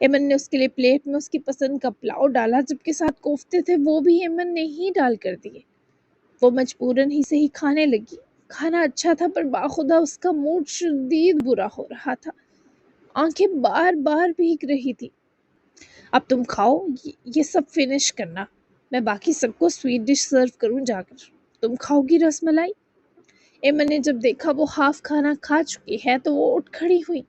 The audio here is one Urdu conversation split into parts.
ایمن نے اس کے لیے پلیٹ میں اس کی پسند کا پلاؤ ڈالا، جبکہ ساتھ کوفتے تھے وہ بھی ایمن نے ہی ڈال کر دیے۔ وہ مجبوراً ہی سے ہی کھانے لگی۔ کھانا اچھا تھا پر باخدا اس کا موڈ شدید برا ہو رہا تھا، آنکھیں بار بار بھیگ رہی تھی۔ اب تم کھاؤ، یہ سب فنش کرنا، میں باقی سب کو سویٹ ڈش سرو کروں جا کر۔ تم کھاؤ گی رس ملائی؟ ایمن نے جب دیکھا وہ ہاف کھانا کھا چکی ہے تو وہ اٹھ کھڑی ہوئی۔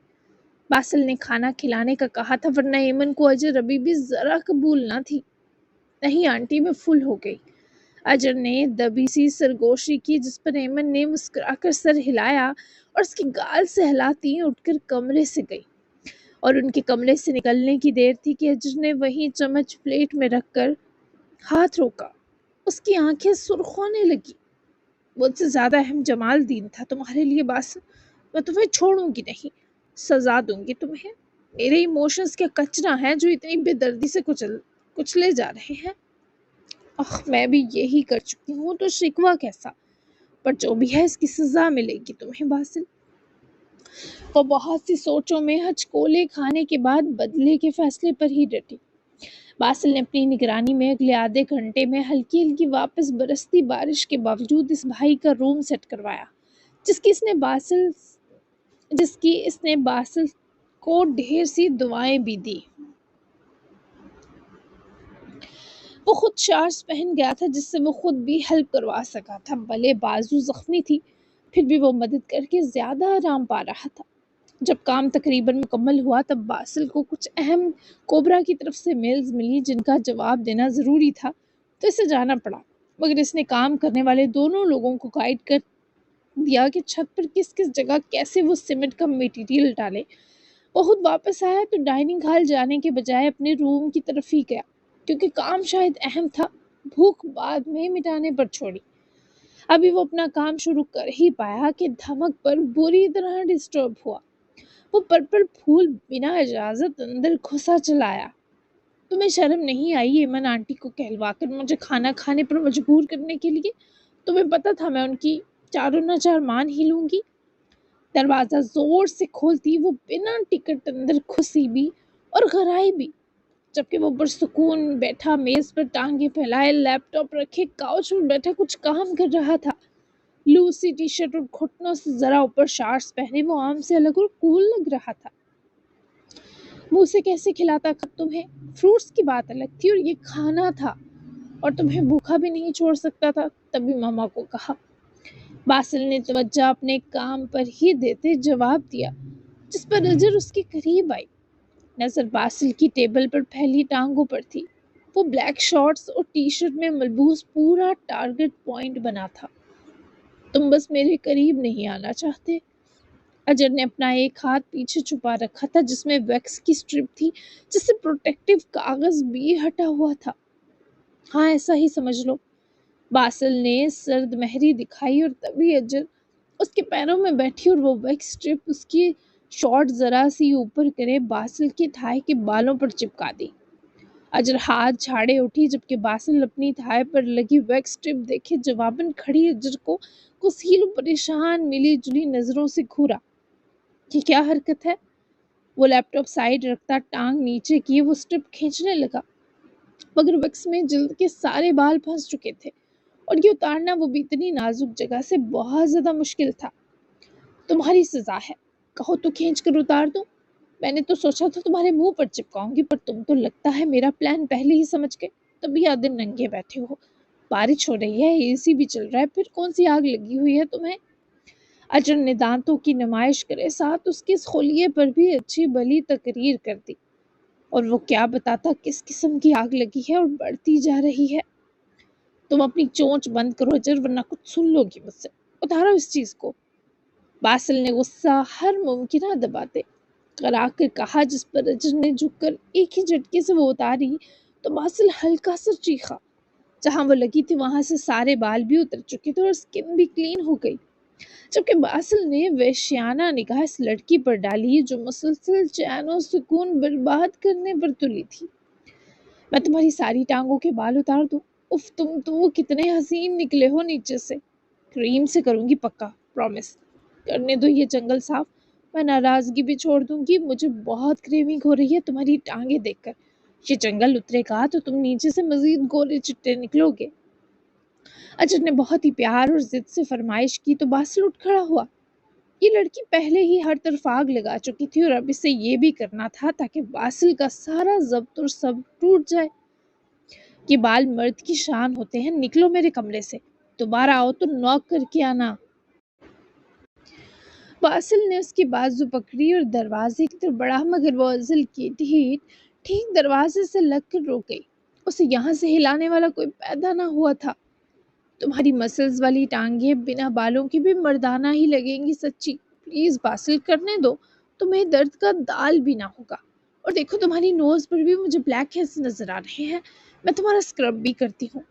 باسل نے کھانا کھلانے کا کہا تھا ورنہ ایمن کو اجر ابھی بھی ذرا قبول نہ تھی۔ نہیں آنٹی، میں فل ہو گئی۔ اجر نے دبی سی سرگوشی کی، جس پر ایمن نے مسکرا کر سر ہلایا اور اس کی گال سہلاتی اٹھ کر کمرے سے گئی، اور ان کے کمرے سے نکلنے کی دیر تھی کہ اجر نے وہیں چمچ پلیٹ میں رکھ کر ہاتھ روکا۔ اس کی آنکھیں سرخ ہونے لگی۔ مجھ سے زیادہ اہم جمال دین تھا تمہارے لیے باسل، میں تمہیں چھوڑوں گی نہیں، سزا دوں گی تمہیں۔ میرے ایموشنز کیا کچرا ہیں جو اتنی بے دردی سے کچلے جا رہے ہیں؟ میں بھی یہی کر چکی ہوں تو شکوہ کیسا، پر جو بھی ہے اس کی سزا ملے گی تمہیں باسل۔ وہ بہت سی سوچوں میں ہچکولے کھانے کے بعد بدلے کے فیصلے پر ہی ڈٹی۔ باسل نے اپنی نگرانی میں اگلے آدھے گھنٹے میں ہلکی ہلکی واپس برستی بارش کے باوجود اس بھائی کا روم سیٹ کروایا، جس کی اس نے باسل کو ڈھیر سی دعائیں بھی دی۔ وہ خود شارٹس پہن گیا تھا جس سے وہ خود بھی ہیلپ کروا سکا تھا، بھلے بازو زخمی تھی پھر بھی وہ مدد کر کے زیادہ آرام پا رہا تھا۔ جب کام تقریباً مکمل ہوا تب باسل کو کچھ اہم کوبرا کی طرف سے میلز ملی جن کا جواب دینا ضروری تھا، تو اسے جانا پڑا، مگر اس نے کام کرنے والے دونوں لوگوں کو گائیڈ کر دیا کہ چھت پر کس کس جگہ کیسے وہ سیمنٹ کا میٹیریل ڈالے۔ وہ خود واپس آیا تو ڈائننگ ہال جانے کے بجائے اپنے روم کی طرف ہی گیا، کیونکہ کام شاید اہم تھا، بھوک بعد میں مٹانے پر چھوڑی۔ ابھی وہ اپنا کام شروع کر ہی پایا کہ دھمک پر بری طرح ڈسٹرب ہوا۔ وہ پرپل پھول بنا اجازت اندر گھسا چلا آیا۔ تمہیں شرم نہیں آئی ایمن آنٹی کو کہلوا کر مجھے کھانا کھانے پر مجبور کرنے کے لیے؟ تمہیں پتا تھا میں ان کی چاروں نہ چار مان ہی لوں گی۔ دروازہ زور سے کھولتی وہ بنا ٹکٹ اندر گھسی بھی اور غرائی بھی، جبکہ وہ پرسکون بیٹھا میز پر ٹانگیں پھیلائے لیپ ٹاپ رکھے کاؤچ پر بیٹھا کچھ کام کر رہا تھا۔ لوسی ٹی شرٹ اور گھٹنوں سے ذرا اوپر شارٹس پہنے وہ عام سے الگ اور کول لگ رہا تھا۔ منہ سے کیسے کھلاتا تمہیں؟ فروٹس کی بات الگ تھی اور یہ کھانا تھا، اور تمہیں بھوکا بھی نہیں چھوڑ سکتا تھا، تبھی ماما کو کہا۔ باسل نے توجہ اپنے کام پر ہی دیتے جواب دیا، جس پر اجر اس کے قریب آئی۔ نظر باسل کی ٹیبل پر پھیلی ٹانگوں پر تھی۔ وہ بلیک شارٹس اور ٹی شرٹ میں ملبوس پورا ٹارگٹ پوائنٹ بنا تھا۔ تم بس میرے قریب نہیں آنا چاہتے۔ اجر نے اپنا ایک ہاتھ پیچھے چھپا رکھا تھا جس میں ویکس کی سٹرپ تھی، جس سے پروٹیکٹیو کاغذ بھی ہٹا ہوا تھا۔ ہاں ایسا ہی سمجھ لو۔ باسل نے سرد مہری دکھائی اور تبھی اجر اس کے پیروں میں بیٹھی اور وہ ویکس سٹرپ اس کی شارٹ ذرا سی اوپر کرے باسل کے تھائی کے بالوں پر چپکا دی۔ اجر ہاتھ جھاڑے اٹھی جبکہ باسل اپنی تھائی پر لگی ویکس سٹرپ دیکھے جواباً کھڑی اجر کو کسیل و پریشان ملی جلی نظروں سے گھورا۔ یہ کیا حرکت ہے؟ وہ لیپ ٹاپ سائیڈ رکھتا ٹانگ نیچے کی وہ سٹرپ کھینچنے لگا، مگر ویکس میں جلد کے سارے بال پھنس چکے تھے اور یہ اتارنا وہ بھی اتنی نازک جگہ سے بہت زیادہ مشکل تھا۔ تمہاری سزا ہے، کہو تو کھینچ کر اتار دوں۔ میں نے تو سوچا تھا تمہارے منہ پر چپکاؤں گی، پر تم تو لگتا ہے میرا پلان پہلے ہی سمجھ گئے، تبھی آدھے ننگے بیٹھے ہو۔ بارش ہو رہی ہے، اے سی بھی چل رہا ہے، پھر کون سی آگ لگی ہوئی ہے تمہیں؟ اجر نے دانتوں کی نمائش کرے ساتھ اس کے خلیے پر بھی اچھی بھلی تقریر کر دی، اور وہ کیا بتاتا کس قسم کی آگ لگی ہے اور بڑھتی جا رہی ہے۔ تم اپنی چونچ بند کرو اجر، ورنہ کچھ سن لو گی مجھ سے، اتارو اس چیز کو۔ باسل نے غصہ ہر ممکنہ دباتے کرا کر کہا، جس پر اجر نے جھک کر ایک ہی جھٹکے سے وہ اتاری تو باسل ہلکا سا چیخا۔ جہاں وہ لگی تھی وہاں سے سارے بال بھی اتر چکے تھے اور سکن بھی کلین ہو گئی، جبکہ باسل نے وحشیانہ نگاہ اس لڑکی پر ڈالی جو مسلسل چین و سکون برباد کرنے پر تلی تھی۔ میں تمہاری ساری ٹانگوں کے بال اتار دوں؟ اف تم تو کتنے حسین نکلے ہو نیچے سے۔ کریم سے کروں گی پکا، پرومس۔ کرنے دو یہ جنگل صاف، میں ناراضگی بھی چھوڑ دوں گی، مجھے بہت کریونگ ہو رہی ہے تمہاری ٹانگیں دیکھ کر۔ یہ جنگل اترے گا تو تم نیچے سے مزید گولے چٹے نکلو گے۔ اجر نے بہت ہی پیار اور ضد سے فرمائش کی تو باسل اٹھ کھڑا ہوا۔ یہ لڑکی پہلے ہی ہر طرف آگ لگا چکی تھی اور اب اسے یہ بھی کرنا تھا تاکہ باسل کا سارا ضبط اور صبر ٹوٹ جائے۔ یہ بال مرد کی شان ہوتے ہیں، نکلو میرے کمرے سے، دوبارہ آؤ تو نوک کر کے آنا۔ باسل نے اس کی بازو پکڑی اور دروازے کی طرف بڑھا، مگر وہ عزل کی ڈھیٹ ٹھیک دروازے سے لگ کر رک گئی۔ اسے یہاں سے ہلانے والا کوئی پیدا نہ ہوا تھا۔ تمہاری مسلز والی ٹانگیں بنا بالوں کی بھی مردانہ ہی لگیں گی سچی، پلیز باسل کرنے دو، تمہیں درد کا دال بھی نہ ہوگا۔ اور دیکھو تمہاری نوز پر بھی مجھے بلیک ہیڈز نظر آ رہے ہیں، میں تمہارا اسکرب بھی کرتی ہوں۔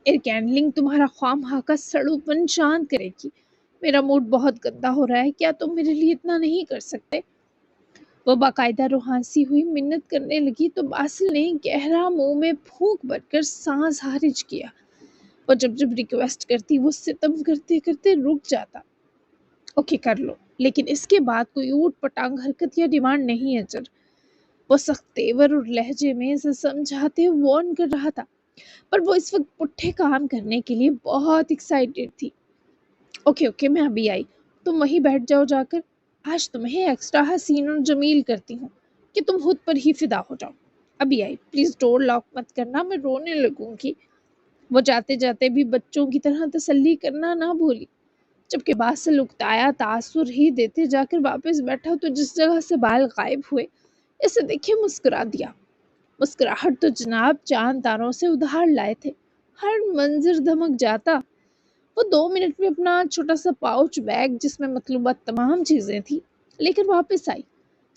ایئر کینڈلنگ تمہارا خواہ کا سڑوپن شانت کرے گی۔ میرا موڈ بہت گندا ہو رہا ہے، کیا تم میرے لیے اتنا نہیں کر سکتے؟ وہ باقاعدہ روحانسی ہوئی منت کرنے لگی تو باسل نے گہرا منہ میں پھونک بھر کر سانس خارج کیا۔ وہ جب ریکویسٹ کرتی وہ ستم کرتے کرتے رک جاتا۔ اوکے کر لو، لیکن اس کے بعد کوئی اوٹ پٹانگ حرکت یا ڈیمانڈ نہیں ہے اجر۔ وہ سخت تیور اور لہجے میں اسے سمجھاتے وارن کر رہا تھا، پر وہ اس وقت پٹھے کام کرنے کے لیے بہت ایکسائٹیڈ تھی۔ اوکے میں ابھی آئی، تم وہیں بیٹھ جاؤ جا کر، آج تمہیں ایکسٹرا حسین اور جمیل کرتی ہوں کہ تم خود پر ہی فدا ہو جاؤ۔ ابھی آئی، پلیز ڈور لاک مت کرنا، میں رونے لگوں گی۔ وہ جاتے جاتے بھی بچوں کی طرح تسلی کرنا نہ بھولی۔ جبکہ باسل اکتایا تاثر ہی دیتے جا کر واپس بیٹھا تو جس جگہ سے بال غائب ہوئے اسے دیکھے مسکرا دیا۔ مسکراہٹ تو جناب چاند تاروں سے ادھار لائے تھے، ہر منظر دھمک جاتا۔ وہ 2 منٹ میں اپنا چھوٹا سا پاؤچ بیگ جس میں مطلوبہ تمام چیزیں تھی لے کر واپس آئی۔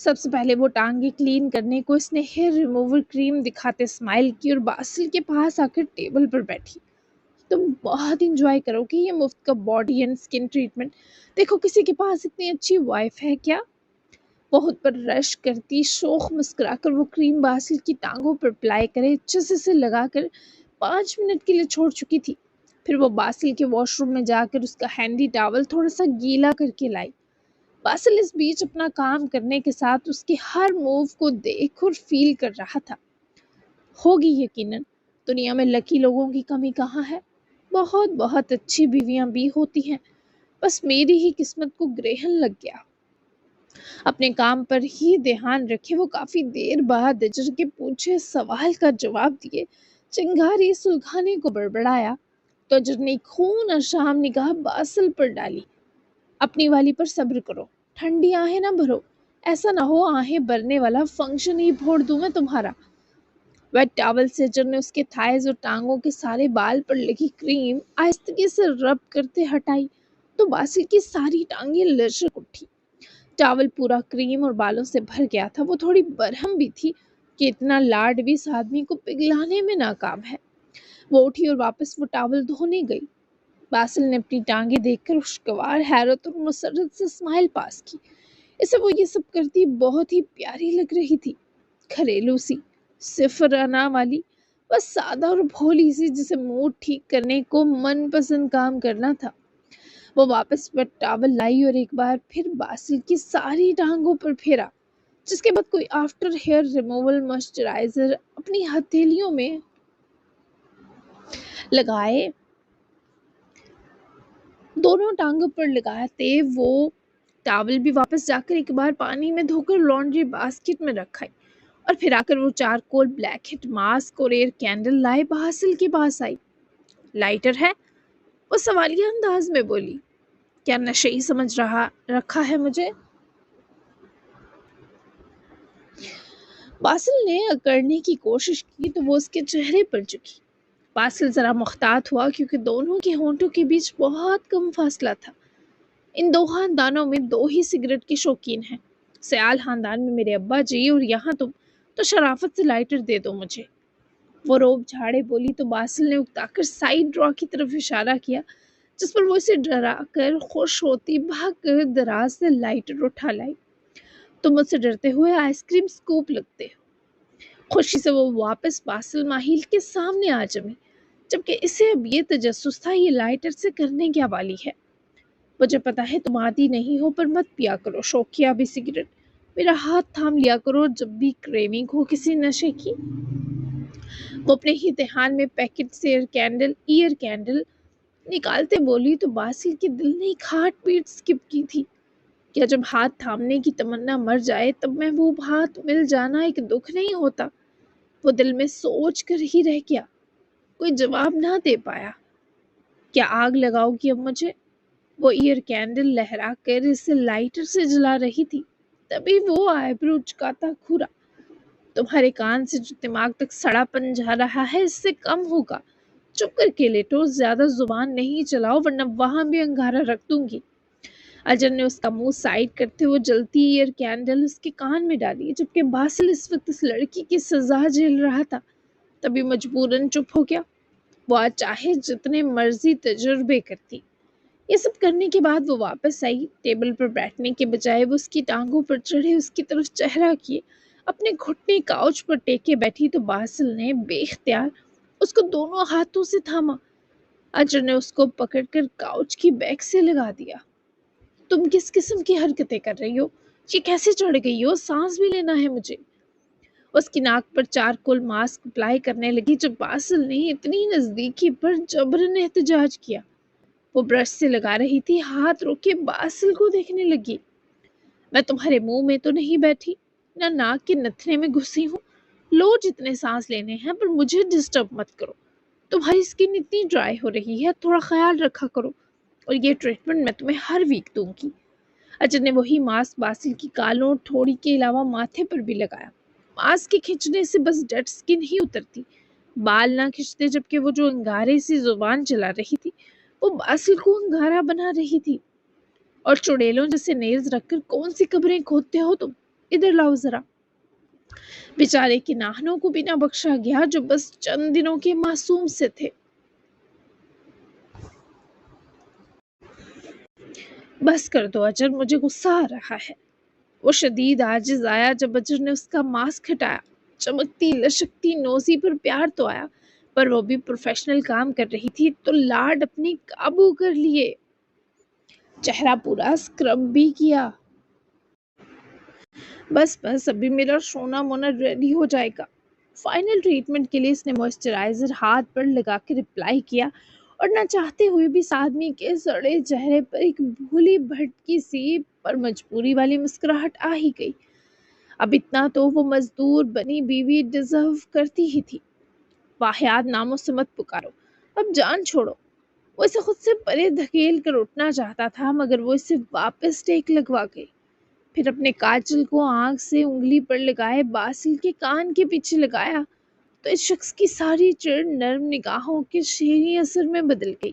سب سے پہلے وہ ٹانگیں کلین کرنے کو اس نے ہیئر ریموور کریم دکھاتے اسمائل کی اور باسل کے پاس آ کر ٹیبل پر بیٹھی۔ تم بہت انجوائے کرو گے یہ مفت کا باڈی اینڈ سکن ٹریٹمنٹ، دیکھو کسی کے پاس اتنی اچھی وائف ہے کیا؟ بہت پر رش کرتی شوخ مسکرا کر وہ کریم باسل کی ٹانگوں پر اپلائی کرے چسے سے لگا کر 5 منٹ کے لیے چھوڑ چکی تھی۔ پھر وہ باسل کے واش روم میں جا کر اس کا ہینڈی ٹاول تھوڑا سا گیلا کر کے لائی۔ باسل اس بیچ اپنا کام کرنے کے ساتھ اس کے ہر موو کو دیکھ اور فیل کر رہا تھا۔ ہوگی یقیناً، دنیا میں لکی لوگوں کی کمی کہاں ہے، بہت اچھی بیویاں بھی ہوتی ہیں، بس میری ہی قسمت کو گرہن لگ گیا۔ اپنے کام پر ہی دھیان رکھے وہ کافی دیر بعد اجر کے پوچھے سوال کا جواب دیے چنگاری سلگھانے کو بڑبڑایا تو اجر نے خون اور شام نگاہ باسل پر ڈالی۔ اپنی والی پر صبر کرو، ٹھنڈی آہیں نہ بھرو، ایسا نہ ہو آہیں بھرنے والا فنکشن ہی پھوڑ دوں میں تمہارا۔ ویٹ ٹاول سے اجر نے اس کے تھائز اور ٹانگوں کے سارے بال پر لگی کریم آہستگی سے رب کرتے ہٹائی تو باسل کی ساری ٹانگیں لرزک اٹھی۔ ٹاول پورا کریم اور بالوں سے بھر گیا تھا۔ وہ تھوڑی برہم بھی تھی کہ اتنا لاڈ بھی اس آدمی کو پگلانے میں ناکام ہے۔ وہ اٹھی اور واپس وہ ٹاول دھونے گئی۔ باسل نے اپنی ٹانگیں دیکھ کر خوشگوار حیرت اور مسرت سے اسمائل پاس کی۔ اسے وہ یہ سب کرتی بہت ہی پیاری لگ رہی تھی، گھریلو سی، صفر انا والی، بس سادہ اور بھولی سی، جسے موڈ ٹھیک کرنے کو من پسند کام کرنا تھا۔ وہ واپس ویٹ ٹاول لائی اور ایک بار پھر باسل کی ساری ٹانگوں پر پھیرا، جس کے بعد کوئی آفٹر ہیئر ریموول موئسچرائزر اپنی ہتھیلیوں میں لگائے دونوں ٹانگوں پر لگاتے وہ ٹاول بھی واپس جا کر ایک بار پانی میں دھو کر لانڈری باسکٹ میں رکھائی اور پھر آ کر وہ چارکول بلیک ہیڈ ماسک اور ایئر کینڈل لائے باسل کے پاس آئی۔ لائٹر ہے؟ وہ سوالیہ انداز میں بولی۔ کیا نشئی سمجھ رکھا ہے مجھے؟ باسل نے اکڑنے کی کوشش کی تو وہ اس کے چہرے پر جھکی۔ باسل ذرا محتاط ہوا کیونکہ دونوں کے ہونٹوں کے بیچ بہت کم فاصلہ تھا۔ ان 2 خاندانوں میں 2 ہی سگریٹ کے شوقین ہیں، سیال خاندان میں میرے ابا جی اور یہاں تم، تو شرافت سے لائٹر دے دو مجھے۔ وہ روب جھاڑے بولی تو باسل نے اکتا کر سائڈ ڈرا کی طرف اشارہ کیا جس پر وہ اسے ڈرا کر خوش ہوتی بھاگ کر دراز سے لائٹر اٹھا لائی۔ تم مجھ سے ڈرتے ہوئے آئس کریم سکوپ لگتے ہو۔ خوشی سے وہ واپس باسل ماہیل کے سامنے آ جمی، جبکہ اسے اب یہ تجسس تھا یہ لائٹر سے کرنے کیا والی ہے۔ مجھے پتا ہے تم آتی نہیں ہو، پر مت پیا کرو شوقیہ بھی سگریٹ، میرا ہاتھ تھام لیا کرو جب بھی کریونگ ہو کسی نشے کی۔ وہ اپنے ہی دہان میں پیکٹ سے ایئر کینڈل نکالتے بولی تو باسل کے دل نے ایک ہارٹ بیٹ سکپ کی تھی۔ کیا جب ہاتھ تھامنے کی تمنا مر جائے تب محبوب ہاتھ مل جانا ایک دکھ نہیں ہوتا؟ وہ دل میں سوچ کر ہی رہ گیا، کوئی جواب نہ دے پایا۔ کیا آگ لگاؤ گی اب مجھے؟ وہ ایئر کینڈل لہرا کر اسے لائٹر سے جلا رہی تھی، تبھی وہ آئی برو چکاتا گھورا۔ تمہارے کان سے جو دماغ تک سڑا پن جا رہا ہے اس سے کم ہوگا، چپ کر کے لیٹو، زیادہ زبان نہیں چلاؤ ورنہ وہاں بھی انگارہ رکھ دوں گی۔ اجر نے اس کا منہ سائڈ کرتے ہوئے جلتی ایئر کینڈل اس کے کان میں ڈالی، جبکہ باسل اس وقت اس لڑکی کی سزا جھیل رہا تھا، تبھی مجبوراً چپ ہو گیا۔ وہ آج چاہے جتنے مرضی تجربے کرتی۔ یہ سب کرنے کے بعد وہ واپس آئی، ٹیبل پر بیٹھنے کے بجائے وہ اس کی ٹانگوں پر چڑھے اس کی طرف چہرہ کیے اپنے گھٹنے کاؤچ پر ٹیکے بیٹھی تو باسل نے بے اختیار اس کو دونوں ہاتھوں سے تھاما۔ اجر نے اس کو پکڑ کر کاؤچ کی بیک سے لگا دیا۔ تم کس قسم کی حرکتیں کر رہی ہو؟ یہ کیسے چڑھ گئی ہو؟ سانس بھی لینا ہے مجھے۔ اس کی ناک پر چارکول ماسک اپلائی کرنے لگی جب باسل نے اتنی نزدیکی پر جبرن احتجاج کیا۔ وہ برش سے لگا رہی تھی، ہاتھ روک کے باسل کو دیکھنے لگی۔ میں تمہارے منہ میں تو نہیں بیٹھی، نہ ناک کے نتھنے میں گھسی ہوں، لو جتنے سانس لینے ہیں، پر مجھے ڈسٹرب مت کرو۔ تمہاری اسکن اتنی ڈرائی ہو رہی ہے، تھوڑا خیال رکھا کرو، اور یہ ٹریٹمنٹ میں تمہیں ہر ویک دوں گی۔ اجر نے وہی ماسک باسل کی کالوں ٹھوڑی کے علاوہ ماتھے پر بھی لگایا۔ ماسک کے کھینچنے سے بس ڈیڈ اسکن ہی اترتی، بال نہ کھینچتے، جبکہ وہ جو انگارے سے زبان چلا رہی تھی وہ باسل کو انگارہ بنا رہی تھی۔ اور چڑیلوں جیسے نیلز رکھ کر کون سی قبریں کھودتے ہو تم؟ ادھر لاؤ ذرا۔ بیچارے کے ناہنوں کو بھی نہ بخشا گیا جو بس چند دنوں کے معصوم سے تھے۔ بس کر دو اجر، مجھے غصہ آ رہا ہے۔ وہ شدید عاجز آیا جب اجر نے اس کا ماسک ہٹایا۔ چمکتی لشکتی نوزی پر پیار تو آیا، پر وہ بھی پروفیشنل کام کر رہی تھی تو لاڈ اپنے قابو کر لیے۔ چہرہ پورا سکرب بھی کیا۔ بس ابھی میرا سونا مونا ریڈی ہو جائے گا۔ فائنل ٹریٹمنٹ کے لیے اس نے موئسچرائزر ہاتھ پر لگا کر اپلائی کیا، اور نہ چاہتے ہوئے بھی اس آدمی کے سڑے چہرے پر ایک بھولی بھٹکی سی پر مجبوری والی مسکراہٹ آ ہی گئی۔ اب اتنا تو وہ مزدور بنی بیوی ڈیزرو کرتی ہی تھی۔ واحد ناموں سے مت پکارو، اب جان چھوڑو۔ وہ اسے خود سے پرے دھکیل کر اٹھنا چاہتا تھا، مگر وہ اسے واپس ٹیک لگوا گئی۔ پھر اپنے کاجل کو آنکھ سے انگلی پر لگائے باسل کے کان کے پیچھے لگایا تو اس شخص کی ساری چڑ نرم نگاہوں کے شیریں اثر میں بدل گئی۔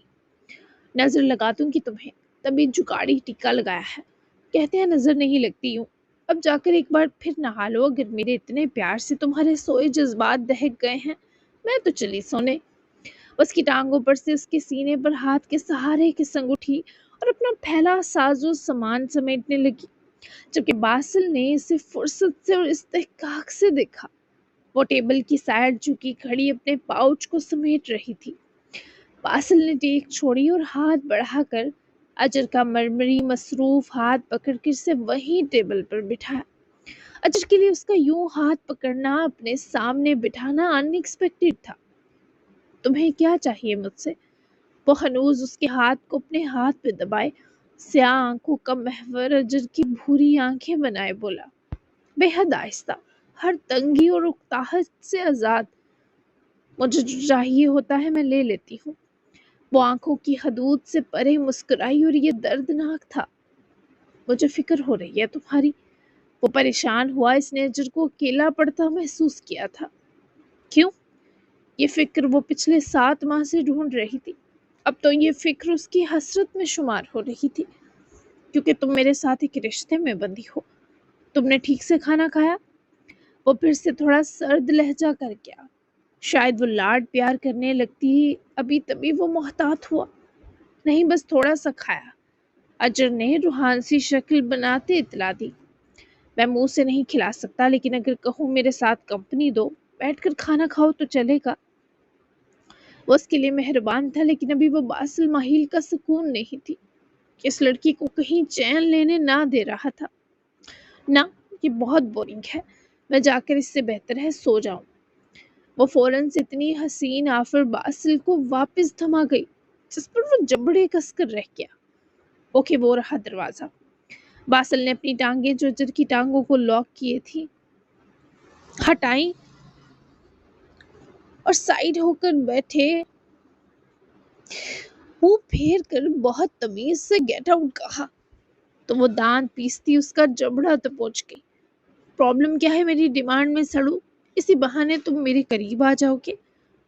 نظر لگا دوں گی تمہیں، تبھی جگاڑی ٹیکا لگایا ہے، کہتے ہیں نظر نہیں لگتی یوں۔ اب جا کر ایک بار پھر نہا لو، اگر میرے اتنے پیار سے تمہارے سوئے جذبات دہک گئے ہیں۔ میں تو چلی سونے۔ اس کی ٹانگوں پر سے اس کے سینے پر ہاتھ کے سہارے کے سنگ اٹھی اور اپنا پھیلا سازو سامان سمیٹنے لگی، جبکہ باسل نے اسے فرصت سے اور استحقاق سے دیکھا۔ وہ ٹیبل کی سائڈ جھکی کھڑی اپنے پاؤچ کو سمیٹ رہی تھی۔ باسل نے ٹیک چھوڑی اور ہاتھ بڑھا کر اجر کا مرمری مصروف ہاتھ پکڑ کر اسے وہیں ٹیبل پر بٹھایا۔ اجر کے لیے اس کا یوں ہاتھ پکڑنا، اپنے سامنے بٹھانا ان ایکسپیکٹڈ تھا۔ تمہیں کیا چاہیے مجھ سے؟ وہ ہنوز اس کے ہاتھ کو اپنے ہاتھ پہ دبائے سیاہ آنکھوں کا محور اجر کی بھوری آنکھیں بنائے بولا، بے حد آہستہ، ہر تنگی اور اکتاہٹ سے آزاد۔ مجھے جو چاہیے ہوتا ہے میں لے لیتی ہوں۔ وہ آنکھوں کی حدود سے پرے مسکرائی اور یہ دردناک تھا۔ مجھے فکر ہو رہی ہے تمہاری۔ وہ پریشان ہوا، اس نے اجر کو اکیلا پڑتا محسوس کیا تھا۔ کیوں؟ یہ فکر وہ پچھلے 7 ماہ سے ڈھونڈ رہی تھی، اب تو یہ فکر اس کی حسرت میں شمار ہو رہی تھی، کیونکہ تم میرے ساتھ ایک رشتے میں بندھی ہو۔ تم نے ٹھیک سے کھانا کھایا؟ وہ پھر سے تھوڑا سرد لہجہ کر گیا، شاید وہ لاڈ پیار کرنے لگتی ابھی تبھی وہ محتاط ہوا۔ نہیں، بس تھوڑا سا کھایا، اجر نے روحانسی شکل بناتے اطلاع دی۔ میں منہ سے نہیں کھلا سکتا، لیکن اگر کہوں میرے ساتھ کمپنی دو، بیٹھ کر کھانا کھاؤ تو چلے گا۔ وہ اس کے لیے مہربان تھا، لیکن ابھی وہ باسل ماہیل کا سکون نہیں تھی۔ کہ اس لڑکی کو کہیں چین لینے نہ دے رہا تھا۔ نہ، یہ بہت بورنگ ہے، میں جا کر اس سے بہتر ہے سو جاؤں۔ وہ فوراً سے اتنی حسین آفر باسل کو واپس تھما گئی جس پر وہ جبڑے کس کر رہ گیا۔ اوکے، وہ رہا دروازہ۔ باسل نے اپنی ٹانگیں جو اجر کی ٹانگوں کو لاک کیے تھی ہٹائیں اور سائڈ ہو کر بیٹھے منہ پھیر کر بہت تمیز سے گیٹ آؤٹ کہا تو وہ دانت پیستی اس کا جبڑا تو پہنچ گئی۔ پرابلم کیا ہے میری ڈیمانڈ میں سڑو؟ اسی بہانے تم میرے قریب آ جاؤ گے،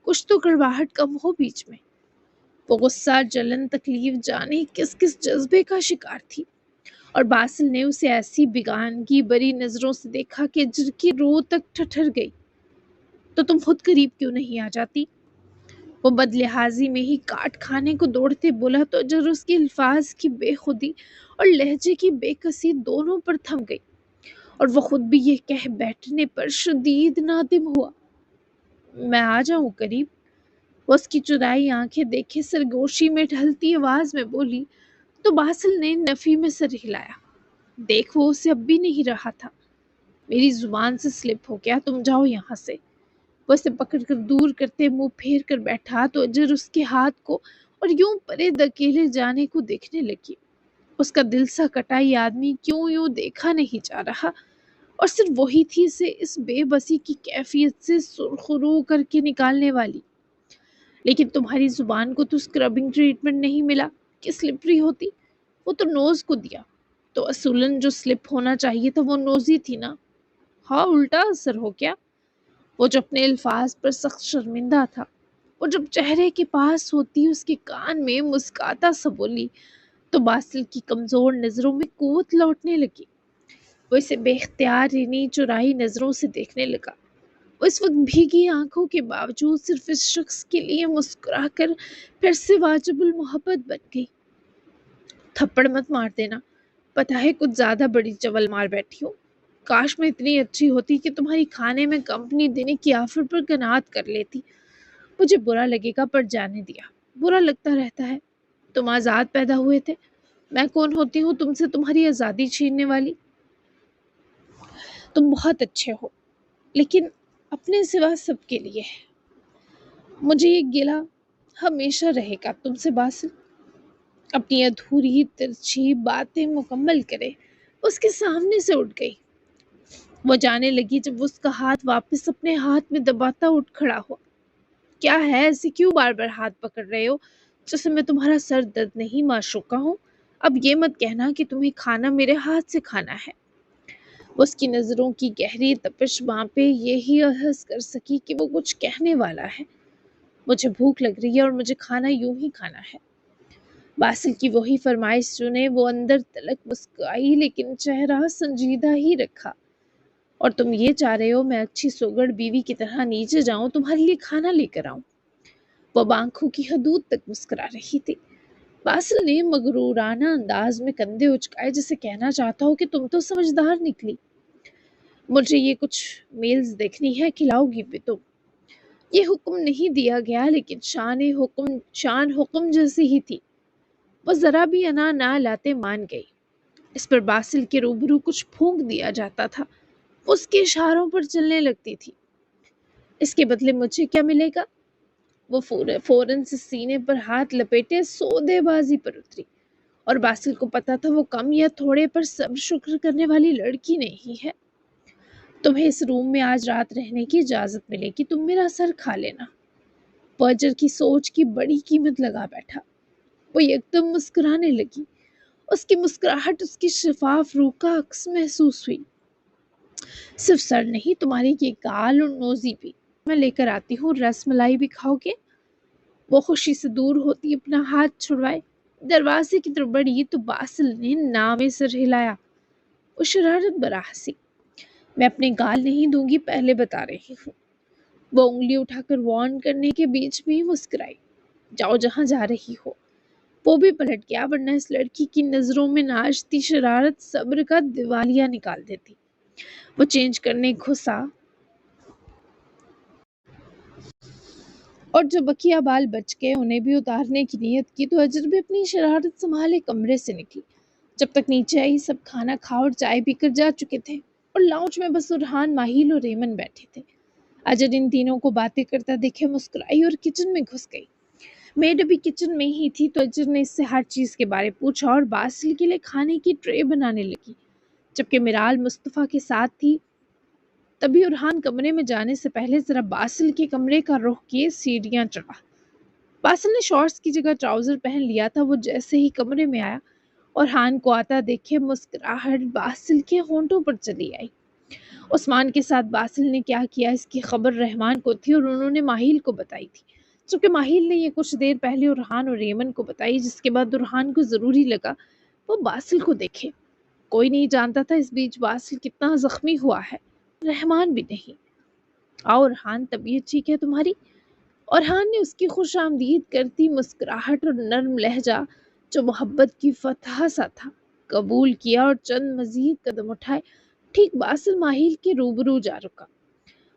کچھ تو کڑواہٹ کم ہو بیچ میں۔ وہ غصہ، جلن، تکلیف جانے کس کس جذبے کا شکار تھی، اور باسل نے اسے ایسی بیگانگی بری نظروں سے دیکھا کہ اجر کی روح تک ٹھٹر گئی۔ تو تم خود قریب کیوں نہیں آ جاتی؟ وہ بد لحاظی میں ہی کاٹ کھانے کو دوڑتے بولا تو اجر اس کے الفاظ کی بے خودی اور لہجے کی بے کسی دونوں پر تھم گئی، اور وہ خود بھی یہ کہہ بیٹھنے پر شدید نادم ہوا۔ میں آ جاؤں قریب؟ وہ اس کی چرائی آنکھیں دیکھے سرگوشی میں ڈھلتی آواز میں بولی تو باسل نے نفی میں سر ہلایا۔ دیکھ، وہ اسے اب بھی نہیں رہا تھا۔ میری زبان سے سلپ ہو گیا، تم جاؤ یہاں سے۔ وہ اسے پکڑ کر دور کرتے منہ پھیر کر بیٹھا تو اجر اس کے ہاتھ کو اور یوں پرے دھکیلے جانے کو دیکھنے لگی۔ اس کا دل سا کٹائی آدمی کیوں یوں دیکھا نہیں جا رہا، اور صرف وہی تھی اسے اس بے بسی کی کیفیت سے سرخرو کر کے نکالنے والی۔ لیکن تمہاری زبان کو تو اسکربنگ ٹریٹمنٹ نہیں ملا کہ سلپری ہوتی، وہ تو نوز کو دیا، تو اصولاً جو سلپ ہونا چاہیے تھا وہ نوز ہی تھی نا۔ ہاں، الٹا اثر ہو گیا۔ وہ جو اپنے الفاظ پر سخت شرمندہ تھا، وہ جب چہرے کے پاس ہوتی اس کے کان میں مسکاتا سا بولی تو باسل کی کمزور نظروں میں قوت لوٹنے لگی۔ وہ اسے بے اختیار انہیں چرائی نظروں سے دیکھنے لگا۔ وہ اس وقت بھیگی آنکھوں کے باوجود صرف اس شخص کے لیے مسکرا کر پھر سے واجب المحبت بن گئی۔ تھپڑ مت مار دینا، پتہ ہے کچھ زیادہ بڑی چول مار بیٹھی ہوں۔ کاش میں اتنی اچھی ہوتی کہ تمہاری کھانے میں کمپنی دینے کی آفر پر قناعت کر لیتی۔ مجھے برا لگے گا پر جانے دیا، برا لگتا رہتا ہے۔ تم آزاد پیدا ہوئے تھے، میں کون ہوتی ہوں تم سے تمہاری آزادی چھیننے والی؟ تم بہت اچھے ہو، لیکن اپنے سوا سب کے لیے۔ مجھے یہ گلہ ہمیشہ رہے گا تم سے باسل۔ اپنی ادھوری ترچھی باتیں مکمل کرے اس کے سامنے سے اٹھ گئی۔ وہ جانے لگی جب اس کا ہاتھ واپس اپنے ہاتھ میں دباتا اٹھ کھڑا ہوا۔ کیا ہے، ایسے کیوں بار بار ہاتھ پکڑ رہے ہو جیسے میں تمہارا سر درد نہیں معشوقہ ہوں؟ اب یہ مت کہنا کہ تمہیں کھانا میرے ہاتھ سے کھانا ہے۔ اس کی نظروں کی گہری تپش باں پہ یہی احس کر سکی کہ وہ کچھ کہنے والا ہے۔ مجھے بھوک لگ رہی ہے اور مجھے کھانا یوں ہی کھانا ہے۔ باسل کی وہی فرمائش سنے وہ اندر تلک مسکرائی لیکن چہرہ سنجیدہ ہی رکھا۔ اور تم یہ چاہ رہے ہو میں اچھی سوگڑ بیوی کی طرح نیچے جاؤں، تمہارے لیے کھانا لے کر آؤں؟ وہ آنکھوں کی حدود تک مسکرا رہی تھی۔ باسل نے مغرورانہ انداز میں کندھے اچکائے جسے کہنا چاہتا ہو کہ تم تو سمجھدار نکلی۔ مجھے یہ کچھ میلز دیکھنی ہے، کھلاؤ گی بھی تم؟ یہ حکم نہیں دیا گیا لیکن شان حکم جیسی ہی تھی۔ وہ ذرا بھی انا نہ لاتے مان گئی۔ اس پر باسل کے روبرو کچھ پھونک دیا جاتا تھا، وہ اس کے اشاروں پر چلنے لگتی تھی۔ اس کے بدلے مجھے کیا ملے گا؟ وہ فوراً سے سینے پر ہاتھ لپیٹے سودے بازی پر اتری، اور باسل کو پتا تھا وہ کم یا تھوڑے پر صبر شکر کرنے والی لڑکی نہیں ہے۔ تمہیں اس روم میں آج رات رہنے کی اجازت ملے گی، تم میرا سر کھا لینا۔ وہ اجر کی سوچ کی بڑی قیمت لگا بیٹھا۔ وہ یکدم مسکرانے لگی۔ اس کی مسکراہٹ اس کی شفاف روح کا عکس محسوس ہوئی۔ صرف سر نہیں، تمہاری یہ گال اور نوزی بھی میں لے کر آتی ہوں، رس ملائی بھی کھاؤ گے؟ وہ خوشی سے دور ہوتی اپنا ہاتھ چھڑوائے دروازے کی طرف بڑھی تو باسل نے نامے سر ہلایا۔ وہ شرارت برا ہنسی۔ میں اپنے گال نہیں دوں گی، پہلے بتا رہی ہوں۔ وہ انگلی اٹھا کر وارن کرنے کے بیچ میں ہی مسکرائی۔ جاؤ جہاں جا رہی ہو۔ وہ بھی پلٹ گیا ورنہ اس لڑکی کی نظروں میں ناچتی شرارت صبر کا دیوالیہ نکال دیتی۔ وہ چینج کرنے گھسا اور جب بقیہ بال بچ گئے انہیں بھی اتارنے کی نیت کی تو اجر بھی اپنی شرارت سنبھالے کمرے سے نکلی۔ جب تک نیچے آئی سب کھانا کھا اور چائے پی کر جا چکے تھے اور لاؤنج میں بس ارحان، ماہیل اور ریمن بیٹھے تھے۔ اجر ان تینوں کو باتیں کرتا دیکھے مسکرائی اور کچن میں گھس گئی۔ میڈ ابھی کچن میں ہی تھی تو اجر نے اس سے ہر چیز کے بارے پوچھا اور باسل کے لیے کھانے کی ٹرے بنانے لگی۔ جبکہ میرال مصطفیٰ کے ساتھ تھی تبھی ارحان کمرے میں جانے سے پہلے ذرا باسل کے کمرے کا رخ کیے سیڑھیاں چڑھا۔ باسل نے شارٹس کی جگہ ٹراؤزر پہن لیا تھا۔ وہ جیسے ہی کمرے میں آیا اور ارحان کو آتا دیکھے مسکراہٹ باسل کے ہونٹوں پر چلی آئی۔ عثمان کے ساتھ باسل نے کیا کیا اس کی خبر رحمان کو تھی اور انہوں نے ماہیل کو بتائی تھی، جبکہ ماہیل نے یہ کچھ دیر پہلے ارحان اور ریمن کو بتائی، جس کے بعد ارحان کو ضروری لگا وہ باسل کو دیکھے۔ کوئی نہیں جانتا تھا اس بیچ باسل کتنا زخمی ہوا ہے، رحمان بھی نہیں۔ آؤ ارحان، طبیعت ٹھیک ہے تمہاری؟ ارحان نے اس کی خوش آمدید کرتی مسکراہٹ اور نرم لہجہ جو محبت کی فتح سا تھا قبول کیا اور چند مزید قدم اٹھائے۔ ٹھیک باسل ماہیل کے روبرو جا رکا۔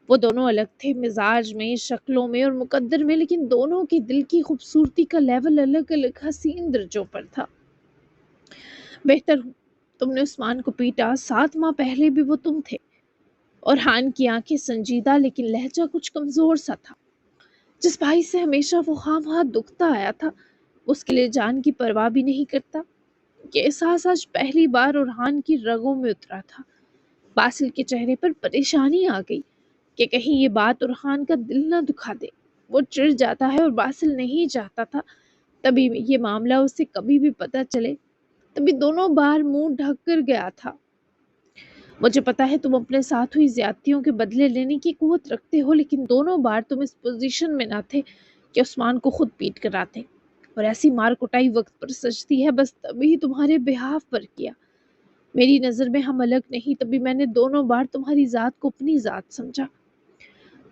وہ دونوں الگ تھے، مزاج میں، شکلوں میں اور مقدر میں، لیکن دونوں کے دل کی خوبصورتی کا لیول الگ الگ حسین درجوں پر تھا۔ بہتر ہوں، تم نے عثمان کو پیٹا، 7 ماہ پہلے بھی وہ تم تھے۔ ارحان کی آنکھیں سنجیدہ لیکن لہجہ کچھ کمزور سا تھا۔ جس بھائی سے ہمیشہ وہ خواہ دکھتا آیا تھا اس کے لیے جان کی پرواہ بھی نہیں کرتا۔ یہ احساس آج پہلی بار ارحان کی رگوں میں اترا تھا۔ باسل کے چہرے پر پریشانی آ گئی کہ کہیں یہ بات ارحان کا دل نہ دکھا دے۔ وہ چڑ جاتا ہے اور باسل نہیں چاہتا تھا تبھی یہ معاملہ اسے کبھی بھی پتہ چلے، تبھی دونوں بار منہ ڈھک کر گیا تھا۔ مجھے پتا ہے تم اپنے ساتھ ہوئی زیادتیوں کے بدلے لینے کی قوت رکھتے ہو، لیکن دونوں بار تم اس پوزیشن میں نہ تھے کہ عثمان کو خود پیٹ کر آتے، اور ایسی مار کٹائی وقت پر سجتی ہے بس تبھی تمہارے بہاف پر کیا۔ میری نظر میں ہم الگ نہیں، تبھی میں نے دونوں بار تمہاری ذات کو اپنی ذات سمجھا۔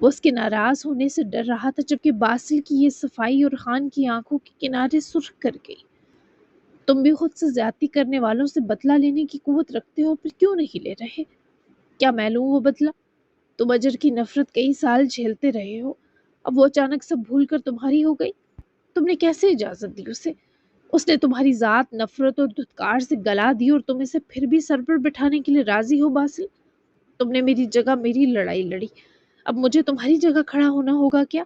وہ اس کے ناراض ہونے سے ڈر رہا تھا، جبکہ باسل کی یہ صفائی اور خان کی آنکھوں کے کنارے سرخ کر گئی۔ تم بھی خود سے زیادتی کرنے والوں سے بدلہ لینے کی قوت رکھتے ہو، پھر کیوں نہیں لے رہے؟ کیا میں لوں وہ بدلہ؟ تم اجر کی نفرت کئی سال جھیلتے رہے ہو، اب وہ اچانک سب بھول کر تمہاری ہو گئی۔ تم نے کیسے اجازت دی اسے؟ اس نے تمہاری ذات نفرت اور دھتکار سے گلا دی اور تم اسے پھر بھی سر پر بٹھانے کے لیے راضی ہو باسل؟ تم نے میری جگہ میری لڑائی لڑی، اب مجھے تمہاری جگہ کھڑا ہونا ہوگا کیا؟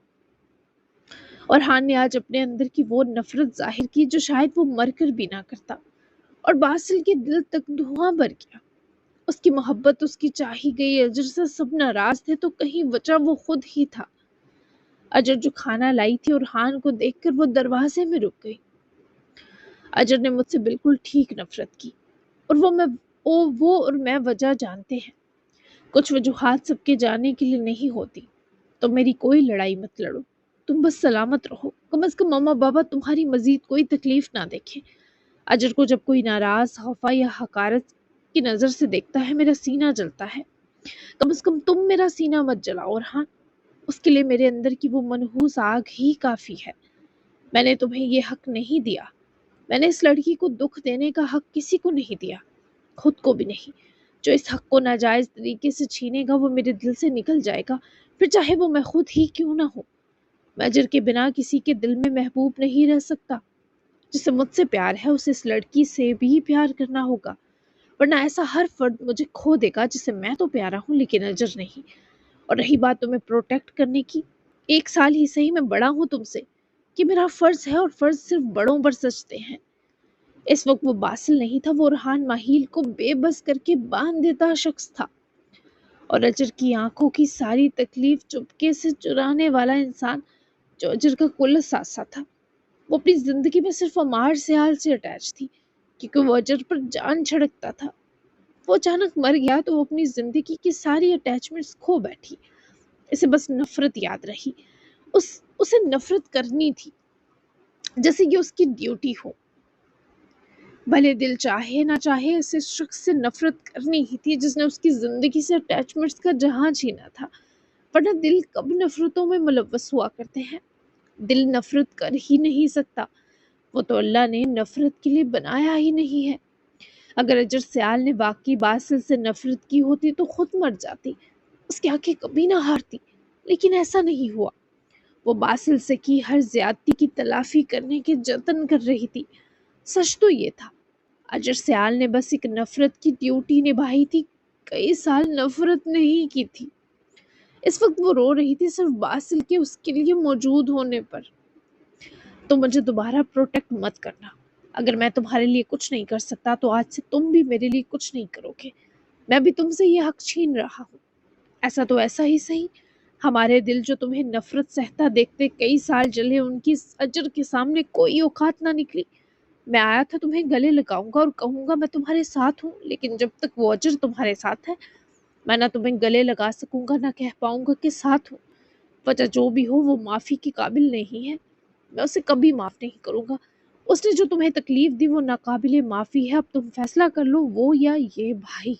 اور ارحان نے آج اپنے اندر کی وہ نفرت ظاہر کی جو شاید وہ مر کر بھی نہ کرتا، اور باسل کے دل تک دھواں بھر گیا۔ اس کی محبت، اس کی چاہی گئی اجر سے سب ناراض تھے تو کہیں وجہ وہ خود ہی تھا۔ اجر جو کھانا لائی تھی ارحان کو دیکھ کر وہ دروازے میں رک گئی۔ اجر نے مجھ سے بالکل ٹھیک نفرت کی، اور وہ اور میں وجہ جانتے ہیں۔ کچھ وجوہات سب کے جاننے کے لیے نہیں ہوتی۔ تم میری کوئی لڑائی مت لڑو، تم بس سلامت رہو، کم از کم ماما بابا تمہاری مزید کوئی تکلیف نہ دیکھیں۔ اجر کو جب کوئی ناراض، خفا یا حقارت کی نظر سے دیکھتا ہے میرا سینہ جلتا ہے۔ کم از کم تم میرا سینہ مت جلاؤ ارحان، اس کے لیے میرے اندر کی وہ منحوس آگ ہی کافی ہے۔ میں نے تمہیں یہ حق نہیں دیا، میں نے اس لڑکی کو دکھ دینے کا حق کسی کو نہیں دیا، خود کو بھی نہیں۔ جو اس حق کو ناجائز طریقے سے چھینے گا وہ میرے دل سے نکل جائے گا، پھر چاہے وہ میں خود ہی کیوں نہ ہوں۔ میں اجر کے بنا کسی کے دل میں محبوب نہیں رہ سکتا۔ جسے مجھ سے پیار ہے اسے اس لڑکی سے بھی پیار کرنا ہوگا، ورنہ ایسا ہر فرد مجھے کھو دے گا جسے میں تو پیارا ہوں لیکن اجر نہیں۔ اور رہی بات تمہیں پروٹیکٹ کرنے کی، 1 سال ہی صحیح میں بڑا ہوں تم سے، کہ میرا فرض ہے، اور فرض صرف بڑوں پر سجتے ہیں۔ اس وقت وہ باسل نہیں تھا، وہ ارحان ماہیل کو بے بس کر کے باندھ دیتا شخص تھا، اور اجر کی آنکھوں کی ساری تکلیف چپکے سے چرانے والا انسان جو اجر کا کل اثاثہ تھا۔ وہ اپنی زندگی میں صرف عمار سیال سے اٹیچ تھی کیونکہ وہ اجر پر جان چھڑکتا تھا۔ وہ اچانک مر گیا تو وہ اپنی زندگی کی ساری اٹیچمنٹس کھو بیٹھی، اسے بس نفرت یاد رہی۔ اسے نفرت کرنی تھی جیسے یہ اس کی ڈیوٹی ہو، بھلے دل چاہے نہ چاہے اسے شخص سے نفرت کرنی ہی تھی جس نے اس کی زندگی سے اٹیچمنٹس کا جہاں چھینا تھا، ورنہ دل کب نفرتوں میں ملوث ہوا کرتے ہیں؟ دل نفرت کر ہی نہیں سکتا، وہ تو اللہ نے نفرت کے لیے بنایا ہی نہیں ہے۔ اگر اجر سیال نے واقعی باسل سے نفرت کی ہوتی تو خود مر جاتی، اس کی آنکھیں کبھی نہ ہارتی، لیکن ایسا نہیں ہوا۔ وہ باسل سے کی ہر زیادتی کی تلافی کرنے کے جتن کر رہی تھی۔ سچ تو یہ تھا، اجر سیال نے بس ایک نفرت کی ڈیوٹی نبھائی تھی، کئی سال نفرت نہیں کی تھی۔ اس وقت وہ رو رہی تھی صرف باسل کے اس کے لیے موجود ہونے پر۔ تو مجھے دوبارہ پروٹیکٹ مت کرنا۔ اگر میں تمہارے لیے کچھ نہیں کر سکتا تو آج سے تم بھی میرے لیے کچھ نہیں کرو گے۔ میں بھی تم سے یہ حق چھین رہا ہوں۔ ایسا تو ایسا ہی صحیح، ہمارے دل جو تمہیں نفرت سہتا دیکھتے کئی سال جلے، ان کی اجر کے سامنے کوئی اوقات نہ نکلی۔ میں آیا تھا تمہیں گلے لگاؤں گا اور کہوں گا میں تمہارے ساتھ ہوں، لیکن جب تک وہ اجر تمہارے ساتھ ہے میں نہ تمہیں گلے لگا سکوں گا نہ کہہ پاؤں گا کہ ساتھ ہوں۔ وجہ جو بھی ہو وہ معافی کے قابل نہیں ہے، میں اسے کبھی معاف نہیں کروں گا۔ اس نے جو تمہیں تکلیف دی وہ ناقابل معافی ہے، اب تم فیصلہ کر لو، وہ یا یہ بھائی۔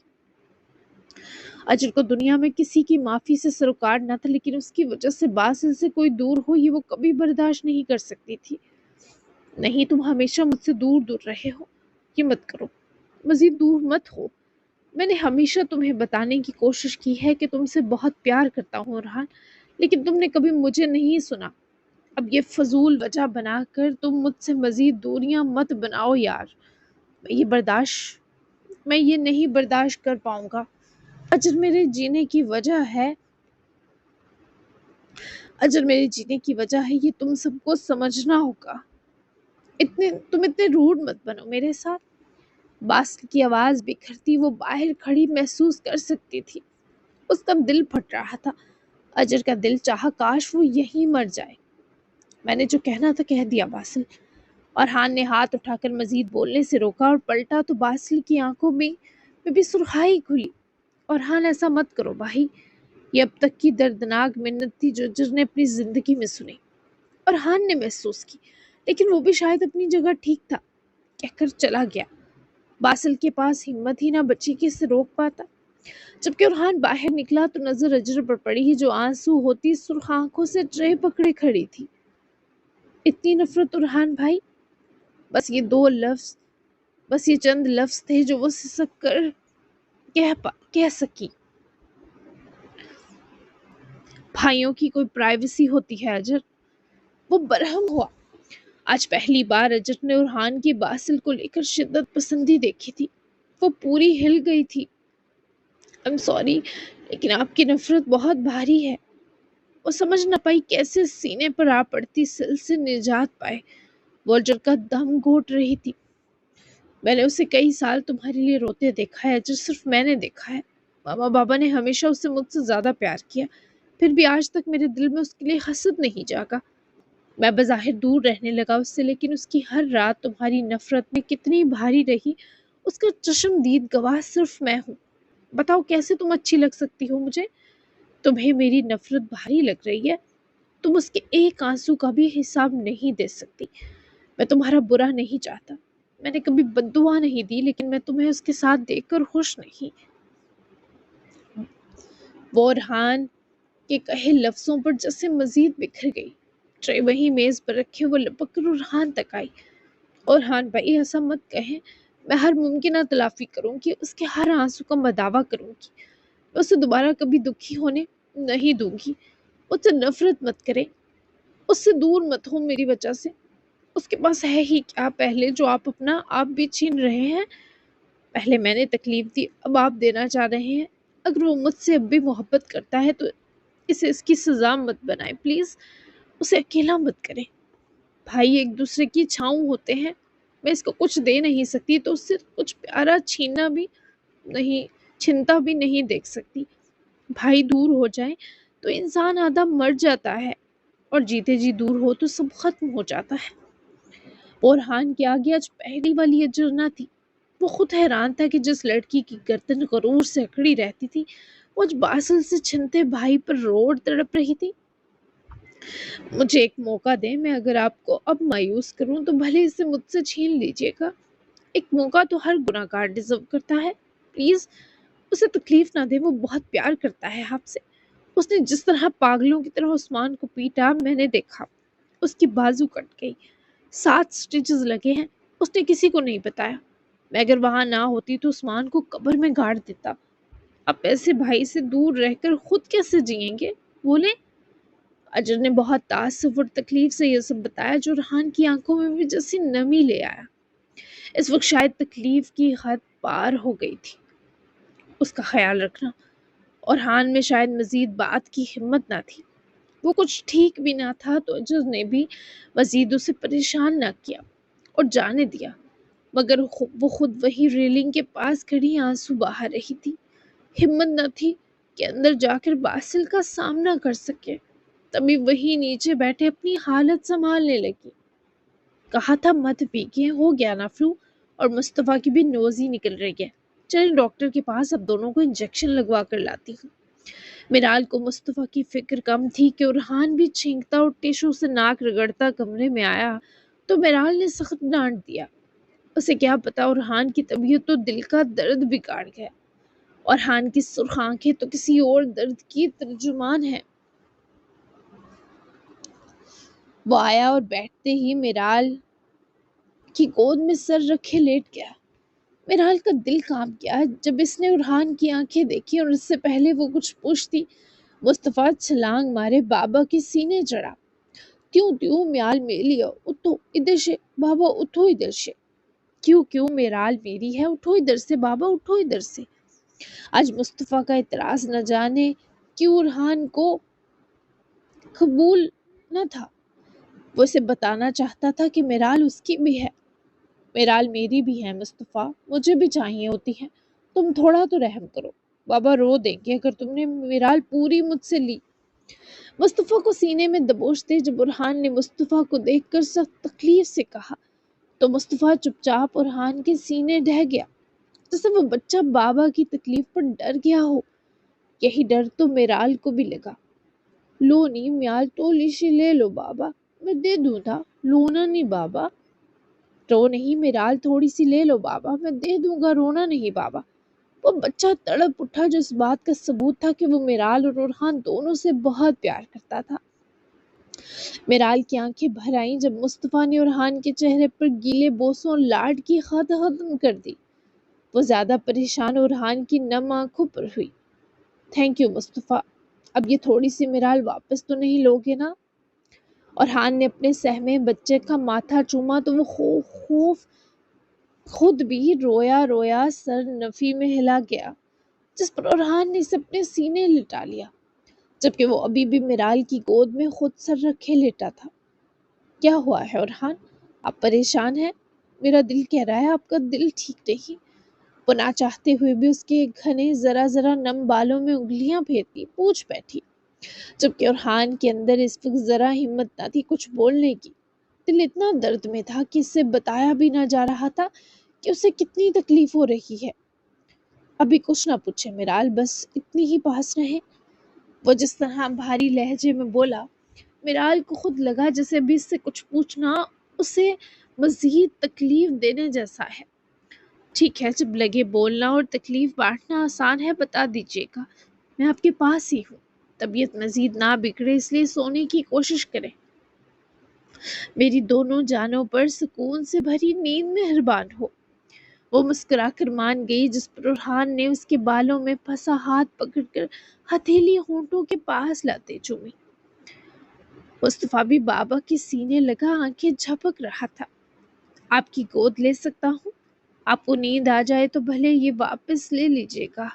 اجر کو دنیا میں کسی کی معافی سے سروکار نہ تھا، لیکن اس کی وجہ سے باسل سے کوئی دور ہو یہ وہ کبھی برداشت نہیں کر سکتی تھی۔ نہیں، تم ہمیشہ مجھ سے دور دور رہے ہو، یہ مت کرو، مزید دور مت ہو۔ میں نے ہمیشہ تمہیں بتانے کی کوشش کی ہے کہ تم سے بہت پیار کرتا ہوں ارحان، لیکن تم نے کبھی مجھے نہیں سنا۔ اب یہ فضول وجہ بنا کر تم مجھ سے مزید دوریاں مت بناؤ یار، میں یہ نہیں برداشت کر پاؤں گا۔ اجر میرے جینے کی وجہ ہے، یہ تم سب کو سمجھنا ہوگا۔ تم اتنے روڈ مت بنو میرے ساتھ۔ باسل کی آواز بکھرتی وہ باہر کھڑی محسوس کر سکتی تھی، اس کا دل پھٹ رہا تھا۔ اجر کا دل چاہا کاش وہ یہیں مر جائے۔ میں نے جو کہنا تھا کہہ دیا باسل۔ ارحان نے ہاتھ اٹھا کر مزید بولنے سے روکا اور پلٹا تو باسل کی آنکھوں میں بھی سرخائی کھلی۔ ارحان ایسا مت کرو بھائی، یہ اب تک کی دردناک منت تھی جو اجر نے اپنی زندگی میں سنی، ارحان نے محسوس کی، لیکن وہ بھی شاید اپنی جگہ ٹھیک تھا، کہہ کر چلا گیا۔ باسل کے پاس ہمت ہی نہ بچی کہ اسے روک پاتا۔ جبکہ ارحان باہر نکلا تو نظر اجر پر پڑی جو آنسو ہوتی سرخ آنکھوں سے ٹرے پکڑے کھڑی تھی۔ اتنی نفرت ارحان بھائی؟ بس یہ چند لفظ تھے جو وہ سسک کر کہہ سکی۔ بھائیوں کی کوئی پرائیویسی ہوتی ہے اجر؟ وہ برہم ہوا۔ آج پہلی بار اجر نے ارحان کی باسل کو لے کر شدت پسندی دیکھی تھی۔ وہ پوری ہل گئی تھی۔ I'm sorry، لیکن آپ کی نفرت بہت بھاری ہے۔ وہ سمجھ نہ پائی کیسے سینے پر آ پڑتی سل سے نجات پائے۔ وہ اجر کا دم گھوٹ رہی تھی۔ میں نے اسے کئی سال تمہارے لیے روتے دیکھا ہے اجر، صرف میں نے دیکھا ہے۔ ماما بابا نے ہمیشہ اسے مجھ سے زیادہ پیار کیا، پھر بھی آج تک میرے دل میں اس کے لیے حسد نہیں جاگا۔ میں بظاہر دور رہنے لگا اس سے، لیکن اس کی ہر رات تمہاری نفرت میں کتنی بھاری رہی اس کا چشم دید گواہ صرف میں ہوں۔ بتاؤ کیسے تم اچھی لگ سکتی ہو مجھے؟ تمہیں میری نفرت بھاری لگ رہی ہے؟ تم اس کے ایک آنسو کا بھی حساب نہیں دے سکتی۔ میں تمہارا برا نہیں چاہتا، میں نے کبھی بددعا نہیں دی، لیکن میں تمہیں اس کے ساتھ دیکھ کر خوش نہیں۔ وہ ارحان کے کہے لفظوں پر جیسے مزید بکھر گئی۔ ٹرے وہیں میز پر رکھے وہ لپک کر ارحان تک آئی۔ ارحان بھائی ایسا مت کہیں، میں ہر ممکنہ تلافی کروں گی، اس کے ہر آنسو کا مداوع کروں گی، میں اسے دوبارہ کبھی دکھی ہونے نہیں دوں گی۔ اس سے نفرت مت کرے، اس سے دور مت ہو میری وجہ سے۔ اس کے پاس ہے ہی کیا پہلے جو آپ اپنا آپ بھی چھین رہے ہیں؟ پہلے میں نے تکلیف دی، اب آپ دینا چاہ رہے ہیں۔ اگر وہ مجھ سے اب بھی محبت کرتا ہے تو اسے اس کی سزا مت بنائے پلیز، اسے اکیلا مت کریں۔ بھائی ایک دوسرے کی چھاؤں ہوتے ہیں، میں اس کو کچھ دے نہیں سکتی تو اس سے کچھ پیارا چھینتا بھی نہیں دیکھ سکتی۔ بھائی دور ہو جائے تو انسان آدھا مر جاتا ہے، اور جیتے جی دور ہو تو سب ختم ہو جاتا ہے۔ ارحان کے آگے آج پہلی والی اجر نہ تھی۔ وہ خود حیران تھا کہ جس لڑکی کی گردن غرور سے اکڑی رہتی تھی وہ آج باسل سے چھنتے بھائی پر روڑ تڑپ رہی تھی۔ مجھے ایک موقع دیں، میں اگر آپ کو اب مایوس کروں تو بھلے اسے مجھ سے چھین لیجیے گا۔ ایک موقع تو ہر گناہ گار ڈیزرو کرتا ہے، پلیز اسے تکلیف نہ دیں، وہ بہت پیار کرتا ہے آپ سے۔ اس نے جس طرح پاگلوں کی طرح عثمان کو پیٹا میں نے دیکھا، اس کی بازو کٹ گئی، 7 سٹیچز لگے ہیں، اس نے کسی کو نہیں بتایا۔ میں اگر وہاں نہ ہوتی تو عثمان کو قبر میں گاڑ دیتا۔ اب ایسے بھائی سے دور رہ کر خود کیسے جئیں گے؟ بولیں۔ اجر نے بہت تعصب اور تکلیف سے یہ سب بتایا، جو ارحان کی آنکھوں میں بھی جیسی نمی لے آیا۔ اس وقت شاید تکلیف کی حد پار ہو گئی تھی۔ اس کا خیال رکھنا اور ارحان میں شاید مزید بات کی ہمت نہ تھی۔ وہ کچھ ٹھیک بھی نہ تھا تو اجر نے بھی مزید اسے پریشان نہ کیا اور جانے دیا، مگر وہ خود وہی ریلنگ کے پاس کھڑی آنسو بہا رہی تھی۔ ہمت نہ تھی کہ اندر جا کر باسل کا سامنا کر سکے۔ تبھی وہی نیچے بیٹھے اپنی حالت سنبھالنے لگی۔ کہا تھا مت پیگے، ہو گیا نا فلو، اور مصطفیٰ کی بھی نوز ہی نکل رہی ہے۔ چلیں ڈاکٹر کے پاس، اب دونوں کو انجیکشن لگوا کر لاتی ہوں۔ میرال کو مصطفیٰ کی فکر کم تھی کہ ارحان بھی چھینکتا اور ٹیشو سے ناک رگڑتا کمرے میں آیا تو میرال نے سخت ڈانٹ دیا۔ اسے کیا پتا ارحان کی طبیعت تو دل کا درد بگاڑ گیا، اور ارحان کی سرخ آنکھیں تو کسی اور درد کی ترجمان ہے۔ وہ آیا اور بیٹھتے ہی میرال کی گود میں سر رکھے لیٹ گیا۔ میرال کا دل کانپ گیا جب اس نے ارحان کی آنکھیں دیکھی، اور اس سے پہلے وہ کچھ پوچھتی مصطفیٰ چھلانگ مارے بابا کے سینے چڑھا۔ کیوں میال میری ہے، اٹھو ادھر سے بابا، اٹھو ادھر سے۔ کیوں میرال میری ہے، اٹھو ادھر سے بابا، اٹھو ادھر سے۔ آج مصطفیٰ کا اعتراض نہ جانے کیوں ارحان کو قبول نہ تھا۔ وہ اسے بتانا چاہتا تھا کہ میرال اس کی بھی ہے۔ میرال میری بھی ہے مصطفیٰ، مجھے بھی چاہیے ہوتی ہے، تم تھوڑا تو رحم کرو، بابا رو دیں گے اگر تم نے میرال پوری مجھ سے لی۔ مصطفیٰ کو سینے میں دبوچتے جب ارحان نے مصطفیٰ کو دیکھ کر سخت تکلیف سے کہا تو مصطفیٰ چپ چاپ ارحان کے سینے ڈہ گیا، جیسے وہ بچہ بابا کی تکلیف پر ڈر گیا ہو۔ یہی ڈر تو میرال کو بھی لگا۔ لو نہیں میال، تولی سی لے لو بابا، میں دے دوں تھا، لونا نہیں بابا۔ رو نہیں میرال، تھوڑی سی لے لو بابا، میں دے دوں گا، رونا نہیں بابا۔ وہ بچہ تڑپ اٹھا جو اس بات کا ثبوت تھا کہ وہ میرال اور ارحان دونوں سے بہت پیار کرتا تھا۔ میرال کی آنکھیں بھر آئیں جب مصطفیٰ نے ارحان کے چہرے پر گیلے بوسوں اور لاڈ کی خط ختم کر دی۔ وہ زیادہ پریشان ارحان کی نم آنکھوں پر ہوئی۔ تھینک یو مصطفیٰ، اب یہ تھوڑی سی میرال واپس تو نہیں لوگے نا؟ ارحان نے اپنے سہمے بچے کا ماتھا چوما تو وہ خوف خود بھی رویا سر نفی میں ہلا گیا، جس پر ارحان نے اسے اپنے سینے لٹا لیا، جبکہ وہ ابھی بھی میرال کی گود میں خود سر رکھے لیٹا تھا۔ کیا ہوا ہے ارحان، آپ پریشان ہیں؟ میرا دل کہہ رہا ہے آپ کا دل ٹھیک نہیں۔ وہ نہ چاہتے ہوئے بھی اس کے گھنے ذرا نم بالوں میں انگلیاں پھیرتی پوچھ بیٹھی، جبکہ ارحان کے اندر اس وقت ذرا ہمت نہ تھی کچھ بولنے کی۔ دل اتنا درد میں تھا کہ اس سے بتایا بھی نہ جا رہا تھا کہ اسے کتنی تکلیف ہو رہی ہے۔ ابھی کچھ نہ پوچھے میرال، بس اتنی ہی پاس رہے۔ وہ جس طرح بھاری لہجے میں بولا، میرال کو خود لگا جیسے ابھی اس سے کچھ پوچھنا اسے مزید تکلیف دینے جیسا ہے۔ ٹھیک ہے، جب لگے بولنا اور تکلیف بانٹنا آسان ہے بتا دیجیے گا، میں آپ کے پاس ہی ہوں۔ طبیعت مزید نہ بگڑے اس لیے سونے کی کوشش کریں۔ میری دونوں جانوں پر سکون سے بھری نیند مہربان ہو۔ وہ مسکرا کر مان گئی، جس پر ارحان نے اس کے بالوں میں پھنسا ہاتھ پکڑ کر ہتھیلی ہونٹوں کے پاس لاتے چومی۔ مصطفیٰ بھی بابا کے سینے لگا آنکھیں جھپک رہا تھا۔ آپ کی گود لے سکتا ہوں؟ آپ کو نیند آ جائے تو بھلے یہ واپس لے لیجیے گا۔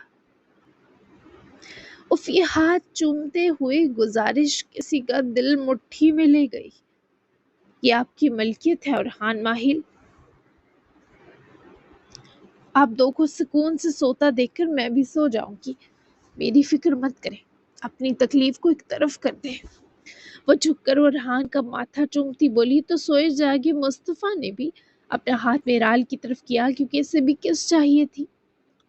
اف یہ ہاتھ چومتے ہوئے گزارش کسی کا دل مٹھی میں لے گئی۔ یہ آپ کی ملکیت ہے ارحان ماہل، آپ دو کو سکون سے سوتا دیکھ کر میں بھی سو جاؤں گی۔ میری فکر مت کریں، اپنی تکلیف کو ایک طرف کر دیں۔ وہ جھک کر ارحان کا ماتھا چومتی بولی تو سوئے جاگے مصطفیٰ نے بھی اپنا ہاتھ میرال کی طرف کیا، کیونکہ اسے بھی کس چاہیے تھی۔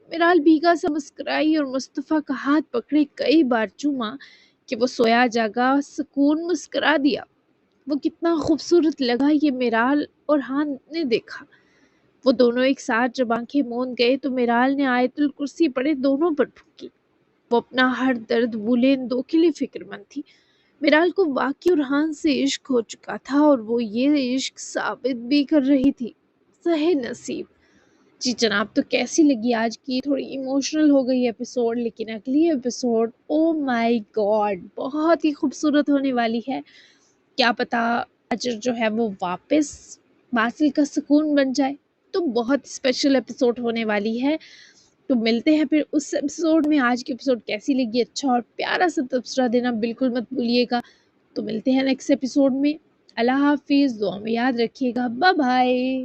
میرال بھیگا سا مسکرائی اور مصطفیٰ کا ہاتھ پکڑے کئی بار چوما کہ وہ سویا جاگا سکون مسکرا دیا۔ وہ کتنا خوبصورت لگا یہ میرال اور ارحان نے دیکھا۔ وہ دونوں ایک ساتھ جب آنکھیں موند گئے تو میرال نے آیت الکرسی پڑھے دونوں پر پھونکی۔ وہ اپنا ہر درد بھولے ان دو کے لیے فکر مند تھی۔ میرال کو واقعی ارحان سے عشق ہو چکا تھا اور وہ یہ عشق ثابت بھی کر رہی تھی۔ سہے نصیب، جی جناب، تو کیسی لگی آج کی؟ تھوڑی ایموشنل ہو گئی ایپیسوڈ، لیکن اگلی ایپیسوڈ او مائی گاڈ بہت ہی خوبصورت ہونے والی ہے۔ کیا پتا اجر جو ہے وہ واپس باسل کا سکون بن جائے، تو بہت اسپیشل ایپیسوڈ ہونے والی ہے۔ تو ملتے ہیں پھر اس ایپیسوڈ میں۔ آج کی ایپیسوڈ کیسی لگی اچھا اور پیارا سا تبصرہ دینا بالکل مت بھولیے گا۔ تو ملتے ہیں نیکسٹ ایپیسوڈ میں۔ اللہ حافظ، دعا میں یاد رکھیے گا۔ Bye bye.